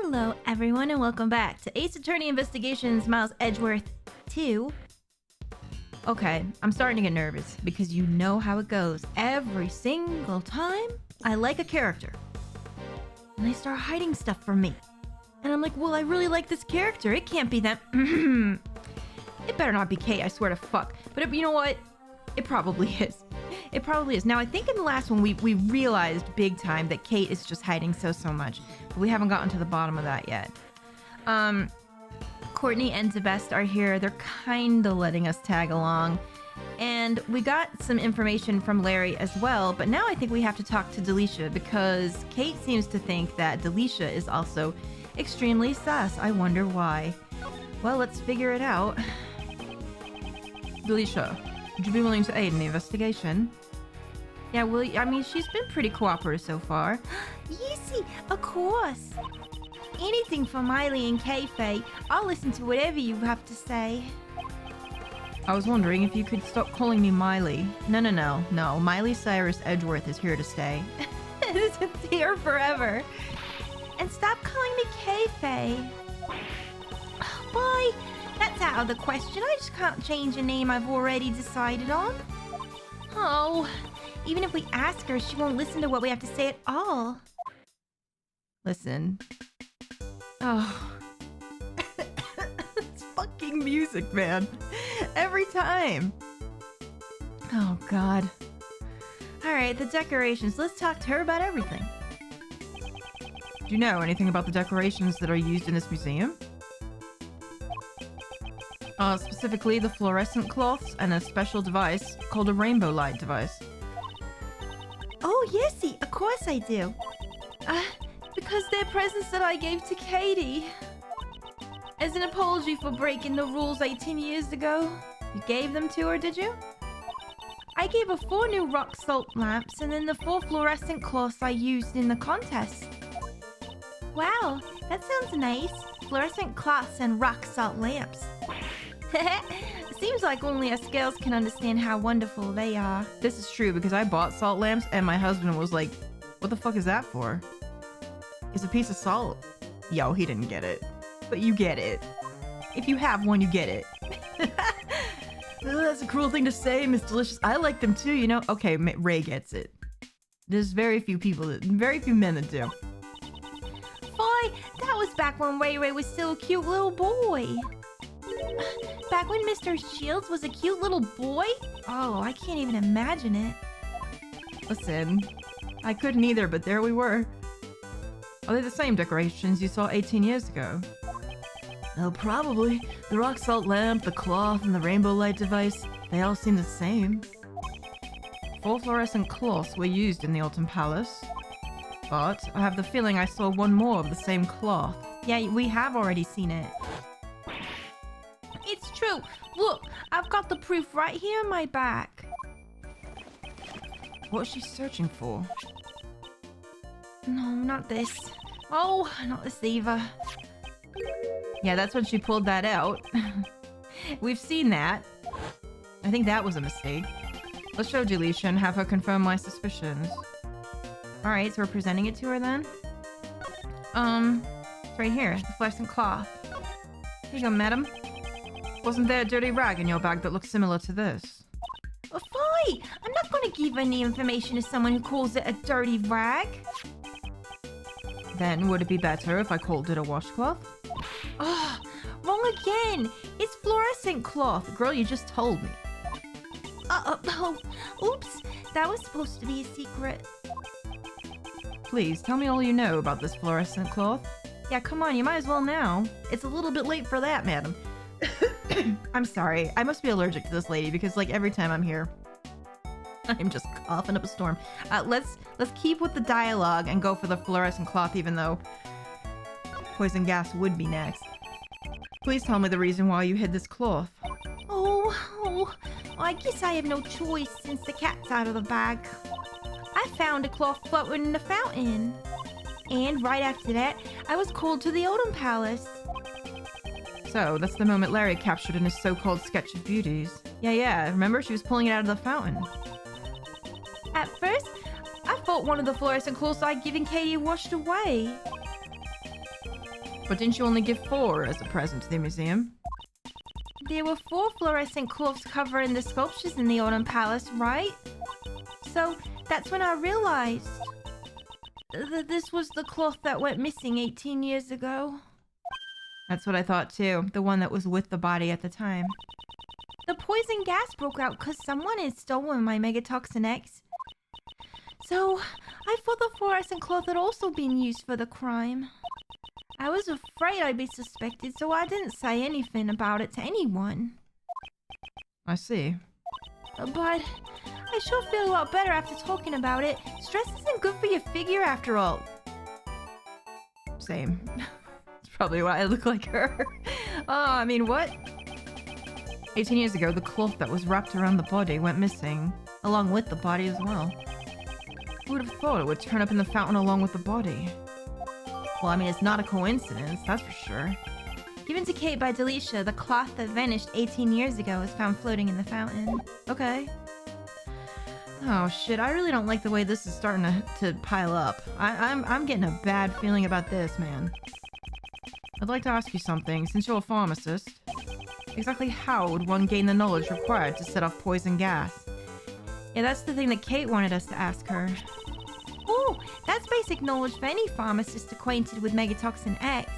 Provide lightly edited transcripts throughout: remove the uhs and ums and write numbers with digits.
Hello, everyone, and welcome back to Ace Attorney Investigations Miles Edgeworth 2. Okay, I'm starting to get nervous because you know how it goes. Every single time I like a character and they start hiding stuff from me. And I'm like, well, I really like this character. It can't be them. It better not be Kate, I swear to fuck. But you know what? It probably is. It probably is. Now, I think in the last one, we realized big time that Kate is just hiding so much. But we haven't gotten to the bottom of that yet. Courtney and Zebest are here. They're kind of letting us tag along. And we got some information from Larry as well. But now I think we have to talk to Delisha because Kate seems to think that Delisha is also extremely sus. I wonder why. Well, let's figure it out. Delisha, would you be willing to aid in the investigation? Yeah, well, I mean, she's been pretty cooperative so far. Yeesy, of course. Anything for Miley and Kayfaye. I'll listen to whatever you have to say. I was wondering if you could stop calling me Miley. No. Miley Cyrus Edgeworth is here to stay. It's here forever. And stop calling me Kayfaye. Why? That's out of the question. I just can't change a name I've already decided on. Oh, even if we ask her, she won't listen to what we have to say at all. Listen. Oh. It's fucking music, man. Every time. Oh, God. Alright, the decorations. Let's talk to her about everything. Do you know anything about the decorations that are used in this museum? Specifically the fluorescent cloths and a special device called a rainbow light device. Oh, yesy, of course I do. Because they're presents that I gave to Katie. As an apology for breaking the rules 18 years ago. You gave them to her, did you? I gave her 4 new rock salt lamps and then the 4 fluorescent cloths I used in the contest. Wow, that sounds nice. Fluorescent cloths and rock salt lamps. Seems like only us girls can understand how wonderful they are. This is true because I bought salt lamps and my husband was like, what the fuck is that for? It's a piece of salt. Yo, he didn't get it. But you get it. If you have one, you get it. That's a cruel thing to say, Miss Delicious. I like them too, you know? Okay, Ray gets it. There's very few men that do. Boy, that was back when Ray was still a cute little boy. Back when Mr. Shields was a cute little boy? Oh, I can't even imagine it. Listen, I couldn't either, but there we were. Are they the same decorations you saw 18 years ago? Oh, probably. The rock salt lamp, the cloth, and the rainbow light device, they all seem the same. 4 fluorescent cloths were used in the Autumn Palace. But I have the feeling I saw one more of the same cloth. Yeah, we have already seen it. It's true. Look, I've got the proof right here in my back. What's she searching for? No, not this. Oh, not this either. Yeah, that's when she pulled that out. We've seen that. I think that was a mistake. Let's show Delisha and have her confirm my suspicions. Alright, so we're presenting it to her then? It's right here, the fluorescent cloth. Here you go, madam. Wasn't there a dirty rag in your bag that looks similar to this? Oh, fine! I'm not gonna give any information to someone who calls it a dirty rag. Then would it be better if I called it a washcloth? Oh, wrong again! It's fluorescent cloth. Girl, you just told me. Oh, oops. That was supposed to be a secret. Please, tell me all you know about this fluorescent cloth. Yeah, come on, you might as well now. It's a little bit late for that, madam. I'm sorry. I must be allergic to this lady because, like, every time I'm here, I'm just coughing up a storm. Let's keep with the dialogue and go for the fluorescent cloth, even though poison gas would be next. Please tell me the reason why you hid this cloth. Oh, I guess I have no choice since the cat's out of the bag. I found a cloth floating in the fountain. And right after that, I was called to the Autumn Palace. So, that's the moment Larry captured in his so-called sketch of beauties. Yeah, remember? She was pulling it out of the fountain. At first, I thought one of the fluorescent cloths I'd given Katie washed away. But didn't you only give 4 as a present to the museum? There were 4 fluorescent cloths covering the sculptures in the Autumn Palace, right? So that's when I realized that this was the cloth that went missing 18 years ago. That's what I thought too. The one that was with the body at the time. The poison gas broke out because someone had stolen my Megatoxin X. So I thought the fluorescent cloth had also been used for the crime. I was afraid I'd be suspected, so I didn't say anything about it to anyone. I see. But I sure feel a lot better after talking about it. Stress isn't good for your figure after all. Same. That's probably why I look like her. Oh, I mean, what? 18 years ago, the cloth that was wrapped around the body went missing, along with the body as well. Who would have thought it would turn up in the fountain along with the body? Well, I mean, it's not a coincidence, that's for sure. Given to Kate by Delisha, the cloth that vanished 18 years ago was found floating in the fountain. Okay. Oh shit, I really don't like the way this is starting to pile up. I'm getting a bad feeling about this, man. I'd like to ask you something, since you're a pharmacist. Exactly how would one gain the knowledge required to set off poison gas? Yeah, that's the thing that Kate wanted us to ask her. Oh, that's basic knowledge for any pharmacist acquainted with Megatoxin X.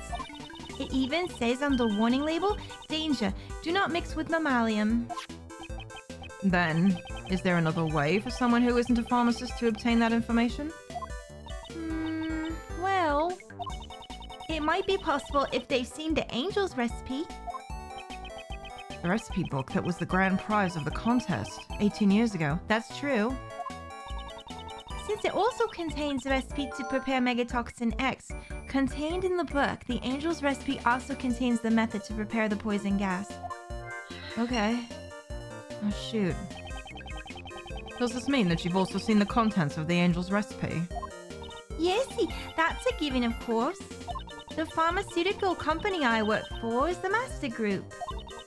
It even says on the warning label, danger, do not mix with mammalium. Then, is there another way for someone who isn't a pharmacist to obtain that information? Well, it might be possible if they've seen the Angel's recipe. The recipe book that was the grand prize of the contest 18 years ago. That's true. Since it also contains the recipe to prepare Megatoxin X, contained in the book, the Angel's recipe also contains the method to prepare the poison gas. Okay. Oh, shoot. Does this mean that you've also seen the contents of the Angel's recipe? Yes, that's a given, of course. The pharmaceutical company I work for is the Master Group.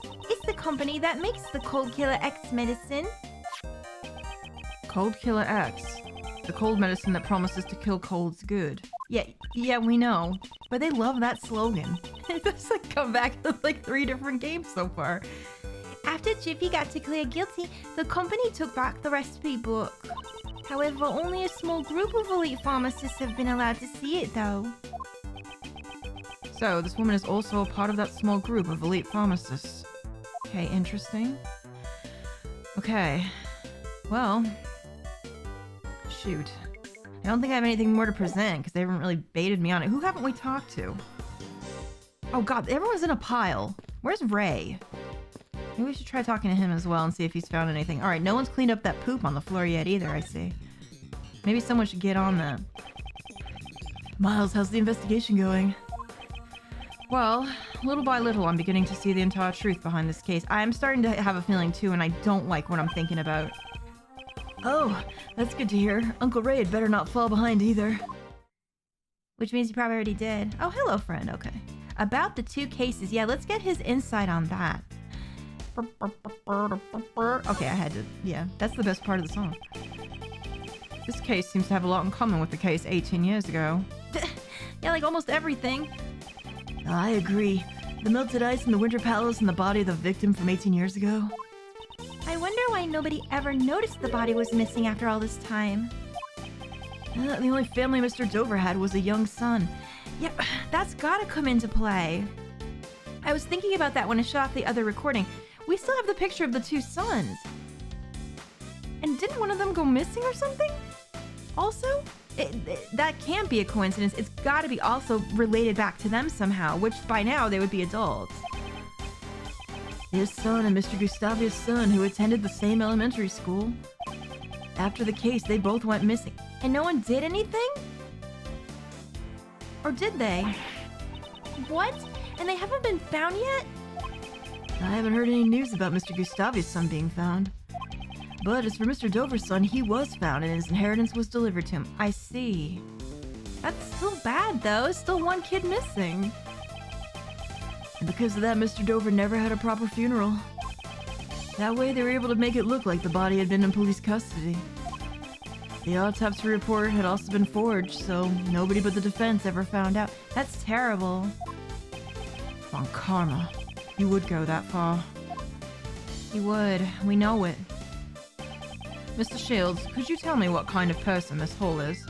It's the company that makes the Cold Killer X medicine. Cold Killer X? The cold medicine that promises to kill colds good. Yeah, we know. But they love that slogan. It's like come back in like 3 different games so far. After Jiffy got declared guilty, the company took back the recipe book. However, only a small group of elite pharmacists have been allowed to see it, though. So, this woman is also a part of that small group of elite pharmacists. Okay, interesting. Okay. Well... shoot. I don't think I have anything more to present, because they haven't really baited me on it. Who haven't we talked to? Oh god, everyone's in a pile. Where's Ray? Maybe we should try talking to him as well and see if he's found anything. Alright, no one's cleaned up that poop on the floor yet either, I see. Maybe someone should get on that. Miles, how's the investigation going? Well, little by little, I'm beginning to see the entire truth behind this case. I'm starting to have a feeling too, and I don't like what I'm thinking about. Oh, that's good to hear. Uncle Ray had better not fall behind either. Which means he probably already did. Oh, hello, friend. Okay. About the 2 cases. Yeah, let's get his insight on that. Okay, I had to... yeah, that's the best part of the song. This case seems to have a lot in common with the case 18 years ago. Yeah, like almost everything. I agree. The melted ice in the Winter Palace and the body of the victim from 18 years ago. I wonder why nobody ever noticed the body was missing after all this time. The only family Mr. Dover had was a young son. Yeah, that's gotta come into play. I was thinking about that when I shot off the other recording. We still have the picture of the 2 sons. And didn't one of them go missing or something? Also? That can't be a coincidence. It's gotta be also related back to them somehow, which by now they would be adults. His son and Mr. Gustavius' son, who attended the same elementary school. After the case, they both went missing. And no one did anything? Or did they? What? And they haven't been found yet? I haven't heard any news about Mr. Gustavius' son being found. But as for Mr. Dover's son, he was found and his inheritance was delivered to him. I see. That's still bad, though. It's still one kid missing. And because of that, Mr. Dover never had a proper funeral. That way, they were able to make it look like the body had been in police custody. The autopsy report had also been forged, so nobody but the defense ever found out. That's terrible. on karma. You would go that far. He would. We know it. Mr. Shields, could you tell me what kind of person Miss Hall is?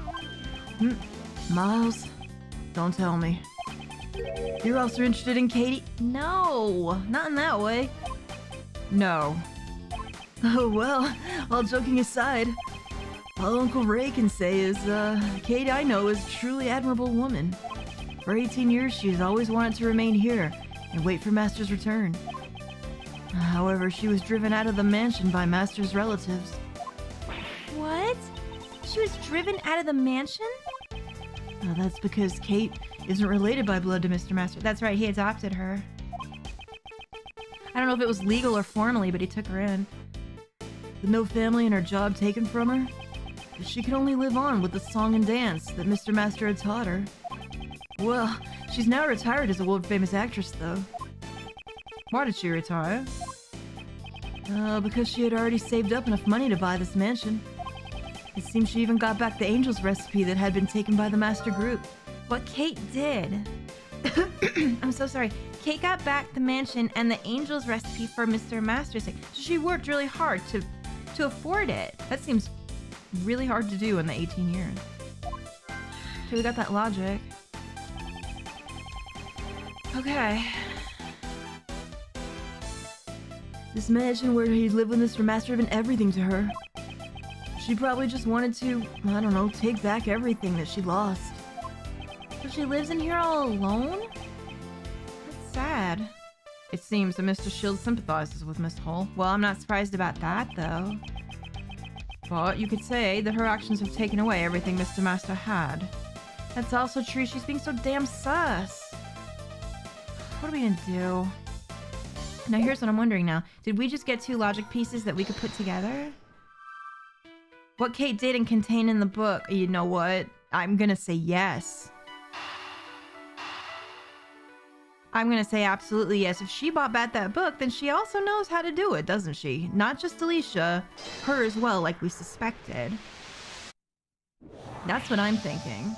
Miles? Don't tell me. You're also interested in Katie? No, not in that way. No. Oh, well, all joking aside, all Uncle Ray can say is, Kate I know is a truly admirable woman. For 18 years, she's always wanted to remain here and wait for Master's return. However, she was driven out of the mansion by Master's relatives. What? She was driven out of the mansion? That's because Kate isn't related by blood to Mr. Master. That's right, he adopted her. I don't know if it was legal or formally, but he took her in. With no family and her job taken from her, she could only live on with the song and dance that Mr. Master had taught her. Well, she's now retired as a world-famous actress, though. Why did she retire? Because she had already saved up enough money to buy this mansion. It seems she even got back the Angel's recipe that had been taken by the Master Group. What Kate did. I'm so sorry. Kate got back the mansion and the Angel's recipe for Mr. Master's sake. So she worked really hard to afford it. That seems really hard to do in the 18 years. Okay, we got that logic. Okay. This mansion where he'd live with Mr. Master had been everything to her. She probably just wanted to, I don't know, take back everything that she lost. So she lives in here all alone? That's sad. It seems that Mr. Shield sympathizes with Miss Hall. Well, I'm not surprised about that, though. But you could say that her actions have taken away everything Mr. Master had. That's also true. She's being so damn sus. What are we gonna do? Now here's what I'm wondering now. Did we just get two logic pieces that we could put together? What Kate did and contained in the book, you know what? I'm gonna say yes. I'm gonna say absolutely yes. If she bought back that book, then she also knows how to do it, doesn't she? Not just Alicia, her as well, like we suspected. That's what I'm thinking.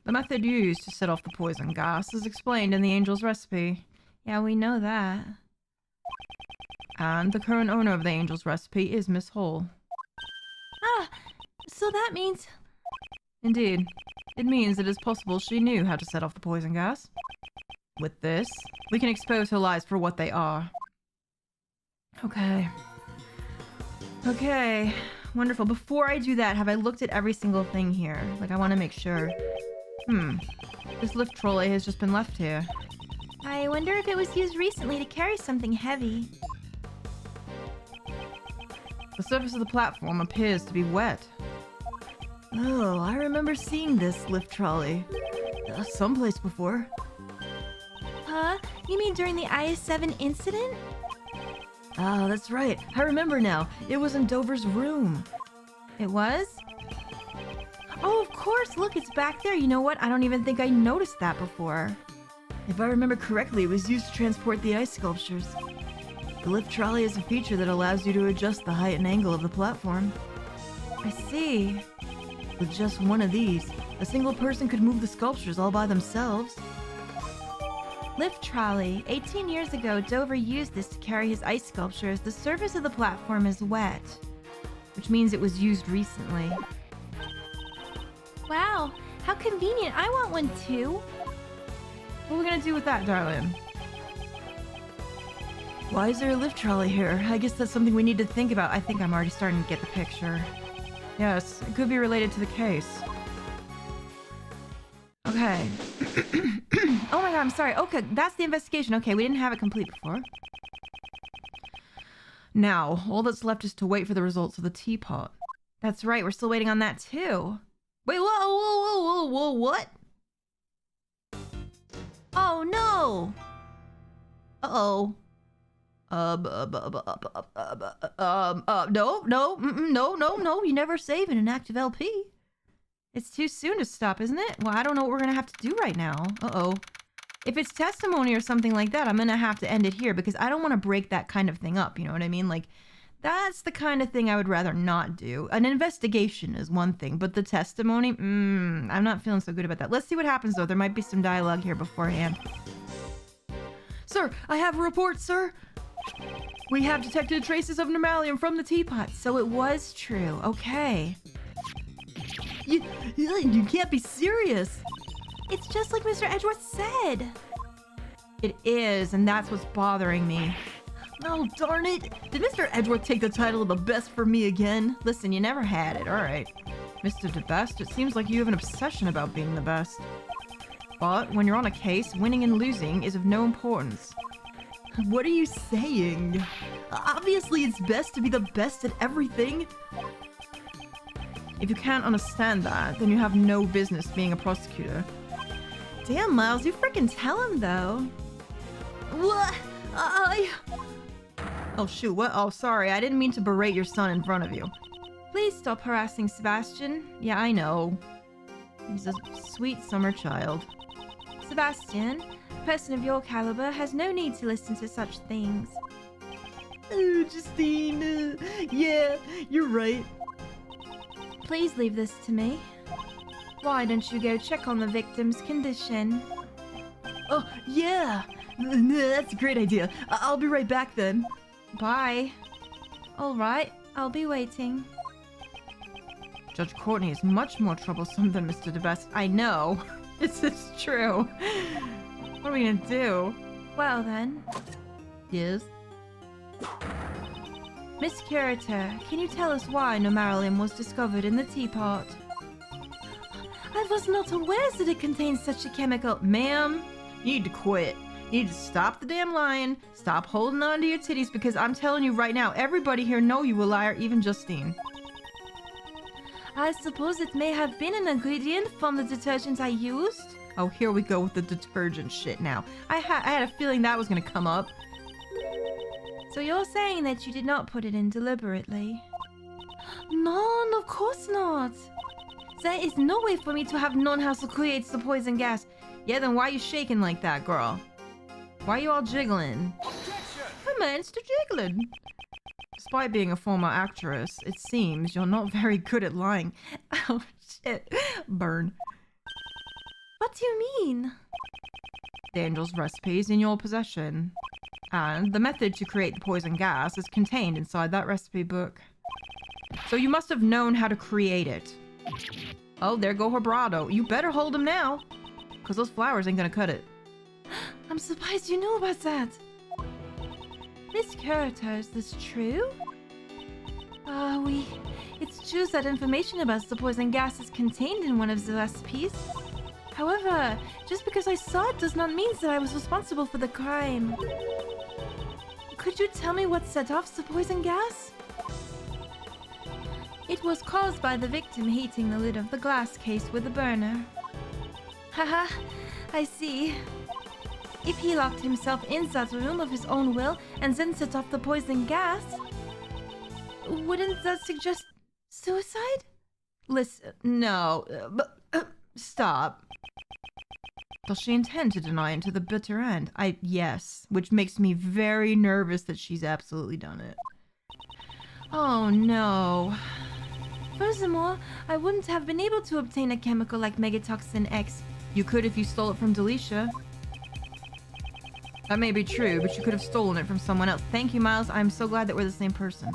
The method used to set off the poison gas is explained in the Angel's recipe. Yeah, we know that. And the current owner of the Angel's recipe is Miss Hall. Ah, so that means... Indeed. It means it is possible she knew how to set off the poison gas. With this, we can expose her lies for what they are. Okay. Okay. Wonderful. Before I do that, have I looked at every single thing here? Like, I want to make sure. This lift trolley has just been left here. I wonder if it was used recently to carry something heavy. The surface of the platform appears to be wet. Oh, I remember seeing this lift trolley. Someplace before. Huh? You mean during the IS-7 incident? Oh, that's right. I remember now. It was in Dover's room. It was? Oh, of course. Look, it's back there. You know what? I don't even think I noticed that before. If I remember correctly, it was used to transport the ice sculptures. The lift trolley is a feature that allows you to adjust the height and angle of the platform. I see. With just one of these, a single person could move the sculptures all by themselves. Lift trolley. 18 years ago, Dover used this to carry his ice sculptures. The surface of the platform is wet, which means it was used recently. Wow, how convenient. I want one too. What are we gonna do with that, darling? Why is there a lift trolley here? I guess that's something we need to think about. I think I'm already starting to get the picture. Yes, it could be related to the case. Okay. Oh my god, I'm sorry. Okay, that's the investigation. Okay, we didn't have it complete before. Now, all that's left is to wait for the results of the teapot. That's right, we're still waiting on that too. Wait, whoa, what? Oh no! Uh-oh. No, you never save in an active LP. It's too soon to stop, isn't it? Well, I don't know what we're gonna have to do right now. Uh-oh. If it's testimony or something like that, I'm gonna have to end it here because I don't want to break that kind of thing up, you know what I mean? Like, That's the kind of thing I would rather not do. An investigation is one thing, but the testimony, I'm not feeling so good about that. Let's see what happens, though. There might be some dialogue here beforehand. Sir, I have a report, sir. We have detected traces of normalium from the teapot. So it was true. Okay. You can't be serious. It's just like Mr. Edgeworth said. It is, and that's what's bothering me. Oh, darn it. Did Mr. Edgeworth take the title of the best for me again? Listen, you never had it, alright. Mr. DeBest, it seems like you have an obsession about being the best. But when you're on a case, winning and losing is of no importance. What are you saying? Obviously, it's best to be the best at everything. If you can't understand that, then you have no business being a prosecutor. Damn, Miles, you freaking tell him, though. What? Oh, shoot, what? Oh, sorry, I didn't mean to berate your son in front of you. Please stop harassing Sebastian. Yeah, I know. He's a sweet summer child. Sebastian, a person of your caliber has no need to listen to such things. Oh, Justine, yeah, you're right. Please leave this to me. Why don't you go check on the victim's condition? Oh, yeah, that's a great idea. I'll be right back then. Bye. All right, I'll be waiting. Judge Courtney is much more troublesome than Mr. DeBest. I know. This is true. What are we gonna do? Well then. Yes? Miss Curator, can you tell us why normalium was discovered in the teapot? I was not aware that it contains such a chemical. Ma'am, you need to quit. You need to stop the damn lying. Stop holding on to your titties, because I'm telling you right now, everybody here know you a liar, even Justine. I suppose it may have been an ingredient from the detergent I used. Oh, here we go with the detergent shit now. I had a feeling that was gonna come up. So you're saying that you did not put it in deliberately? No, of course not. There is no way for me to have known how to create the poison gas. Yeah, then why are you shaking like that, girl? Why are you all jiggling? Commence to jiggling. Despite being a former actress, it seems you're not very good at lying. Oh, shit. Burn. What do you mean? The angel's recipe is in your possession. And the method to create the poison gas is contained inside that recipe book. So you must have known how to create it. Oh, there go her brado. You better hold him now, because those flowers ain't gonna cut it. I'm surprised you knew about that. Miss Curator, is this true? It's true that information about the poison gas is contained in one of the recipes. However, just because I saw it does not mean that I was responsible for the crime. Could you tell me what set off the poison gas? It was caused by the victim heating the lid of the glass case with a burner. Haha, I see. If he locked himself in that room of his own will and then set off the poison gas, wouldn't that suggest suicide? Listen, no, stop. Does she intend to deny it to the bitter end? Yes, which makes me very nervous that she's absolutely done it. Oh no. Furthermore, I wouldn't have been able to obtain a chemical like Megatoxin X. You could if you stole it from Delisha. That may be true, but you could have stolen it from someone else. Thank you, Miles. I'm so glad that we're the same person.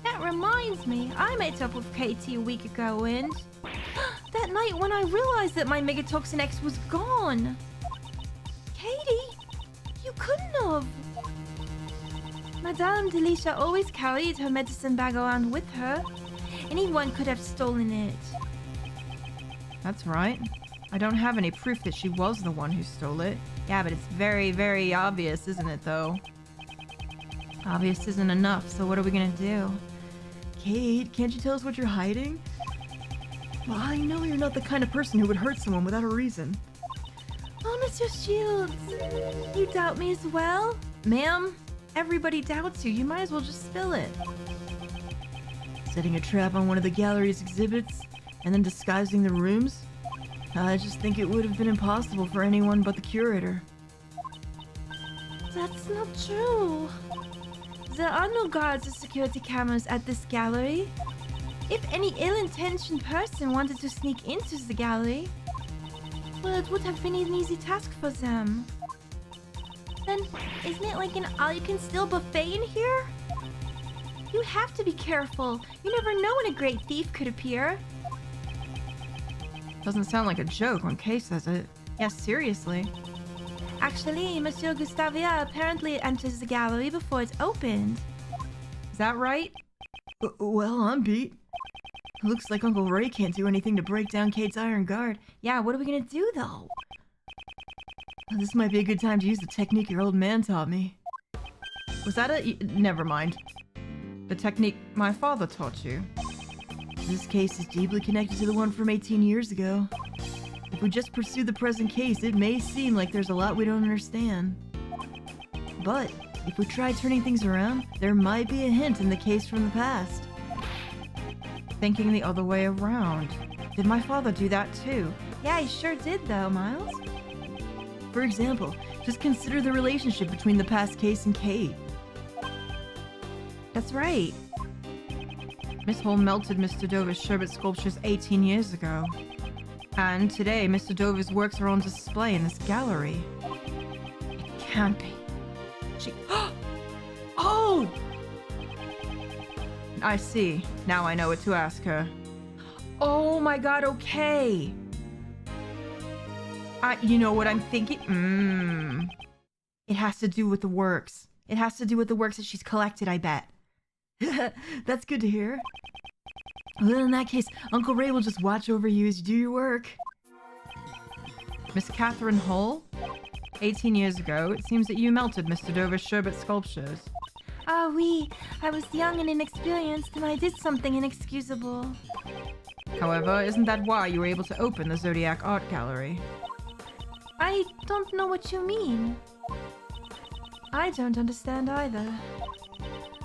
That reminds me, I met up with Katie a week ago and... that night when I realized that my Megatoxin X was gone. Katie, you couldn't have. Madame Delisha always carried her medicine bag around with her. Anyone could have stolen it. That's right. I don't have any proof that she was the one who stole it. Yeah, but it's very, very obvious, isn't it, though? Obvious isn't enough, so what are we gonna do? Kate, can't you tell us what you're hiding? Well, I know you're not the kind of person who would hurt someone without a reason. Oh, Monsieur Shields, you doubt me as well? Ma'am, everybody doubts you. You might as well just spill it. Setting a trap on one of the gallery's exhibits and then disguising the rooms? I just think it would have been impossible for anyone but the curator. That's not true. There are no guards or security cameras at this gallery. If any ill-intentioned person wanted to sneak into the gallery, well, it would have been an easy task for them. Then, isn't it like an all-you-can-steal buffet in here? You have to be careful. You never know when a great thief could appear. Doesn't sound like a joke when Kay says it. Yes, seriously. Actually, Monsieur Gustavia apparently enters the gallery before it's opened. Is that right? Well, I'm beat. Looks like Uncle Ray can't do anything to break down Kate's iron guard. Yeah, what are we gonna do though? This might be a good time to use the technique your old man taught me. Was that a... Never mind. The technique my father taught you. This case is deeply connected to the one from 18 years ago. If we just pursue the present case, it may seem like there's a lot we don't understand. But if we try turning things around, there might be a hint in the case from the past. Thinking the other way around. Did my father do that too? Yeah, he sure did though, Miles. For example, just consider the relationship between the past case and Kate. That's right. Miss Hall melted Mr. Dover's sherbet sculptures 18 years ago. And today, Mr. Dover's works are on display in this gallery. It can't be. She... Oh! I see. Now I know what to ask her. Oh my god, okay. You know what I'm thinking? It has to do with the works. It has to do with the works that she's collected, I bet. That's good to hear. Well, in that case, Uncle Ray will just watch over you as you do your work. Miss Catherine Hull? 18 years ago, it seems that you melted Mr. Dover's sherbet sculptures. Ah, oui. I was young and inexperienced, and I did something inexcusable. However, isn't that why you were able to open the Zodiac Art Gallery? I don't know what you mean. I don't understand either.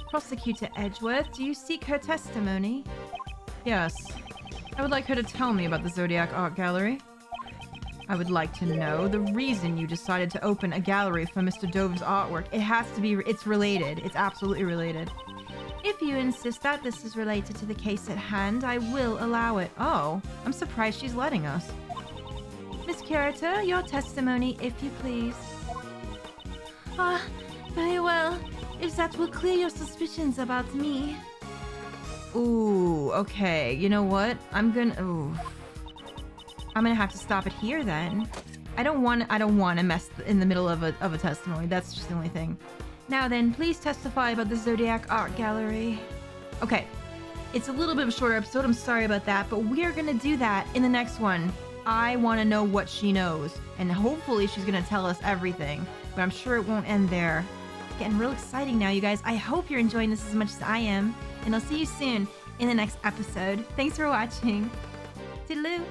Prosecutor Edgeworth, do you seek her testimony? Yes. I would like her to tell me about the Zodiac Art Gallery. I would like to know the reason you decided to open a gallery for Mr. Dover's artwork. It has to be... It's related. It's absolutely related. If you insist that this is related to the case at hand, I will allow it. Oh, I'm surprised she's letting us. Miss Curator, your testimony, if you please. Ah, very well. If that will clear your suspicions about me. Ooh, okay. You know what? I'm gonna have to stop it here then. I don't want to mess in the middle of a testimony. That's just the only thing. Now then, please testify about the Zodiac Art Gallery. Okay. It's a little bit of a shorter episode. I'm sorry about that, but we're gonna do that in the next one. I want to know what she knows, and hopefully she's gonna tell us everything. But I'm sure it won't end there. It's getting real exciting now, you guys. I hope you're enjoying this as much as I am, and I'll see you soon in the next episode. Thanks for watching. Toodaloo!